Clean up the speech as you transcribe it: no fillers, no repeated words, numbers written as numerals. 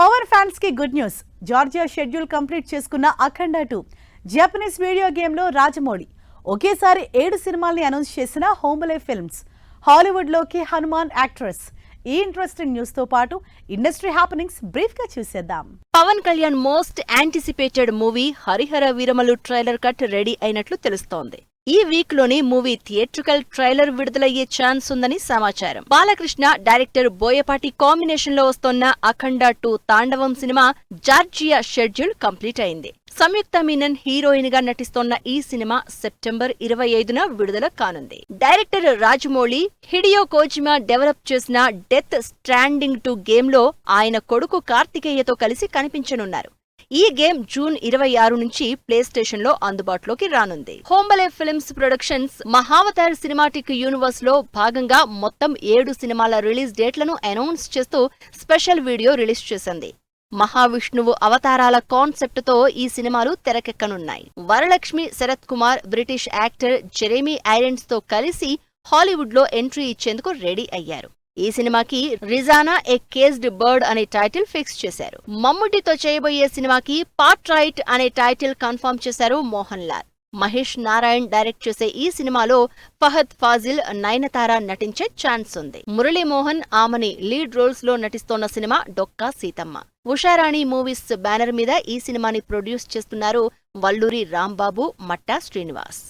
Power fans కి good news. Georgia schedule complete చేసుకున్న అఖండ 2 Japanese video game లో రాజమౌళి ఒకేసారి 7 సినిమాల్ని అనౌన్స్ చేసిన హోంబలే ఫిల్మ్స్. హాలీవుడ్ లోకి హనుమాన్ యాక్ట్రెస్. ఈ ఇంట్రెస్టింగ్ న్యూస్ తో పాటు ఇండస్ట్రీ హ్యాపెనింగ్స్ బ్రీఫ్ గా చూసేద్దాం. Pawan Kalyan most anticipated movie Harihara Veeramallu trailer cut ready అయినట్లు తెలుస్తోంది. ఈ వీక్ లోని మూవీ థియేట్రికల్ ట్రైలర్ విడుదలయ్యే ఛాన్స్ ఉందని సమాచారం. బాలకృష్ణ, డైరెక్టర్ బోయపాటి కాంబినేషన్ లో వస్తోన్న అఖండ 2 తాండవం సినిమా జార్జియా షెడ్యూల్ కంప్లీట్ అయింది. సంయుక్త మీనన్ హీరోయిన్ గా నటిస్తోన్న ఈ సినిమా సెప్టెంబర్ 25న విడుదల కానుంది. డైరెక్టర్ రాజమౌళి హిడియో కోజిమా డెవలప్ చేసిన డెత్ స్ట్రాండింగ్ 2 గేమ్ లో ఆయన కొడుకు కార్తికేయతో కలిసి కనిపించనున్నారు. ఈ గేమ్ జూన్ 26 నుంచి ప్లే స్టేషన్ లో అందుబాటులోకి రానుంది. Hombale films productions Mahavatar cinematic universe లో భాగంగా మొత్తం 7 సినిమాల రిలీజ్ డేట్లను అనౌన్స్ చేస్తూ స్పెషల్ వీడియో రిలీజ్ చేసింది. మహావిష్ణువు అవతారాల కాన్సెప్ట్ తో ఈ సినిమాలు తెరకెక్కనున్నాయి. Varalaxmi Sarath Kumar British actor Jeremy Irons తో కలిసి హాలీవుడ్ లో ఎంట్రీ ఇచ్చేందుకు రెడీ అయ్యారు. ఈ సినిమాకి రిజానా ఏ కేజ్డ్ బర్డ్ అనే టైటిల్ ఫిక్స్ చేశారు. మమ్ముటితో చేయబోయే సినిమాకి పార్ట్ రైట్ అనే టైటిల్ కన్ఫర్మ్ చేశారు మోహన్ లాల్. మహేష్ నారాయణ్ డైరెక్ట్ చేసే ఈ సినిమాలో ఫహద్ ఫాజిల్, నయనతార నటించే ఛాన్స్ ఉంది. మురళీమోహన్, ఆమని లీడ్ రోల్స్ లో నటిస్తోన్న cinema Dokka Seethamma. Usharani movies banner మీద ఈ సినిమాని ప్రొడ్యూస్ చేస్తున్నారు వల్లూరి రాంబాబు, మట్టా శ్రీనివాస్.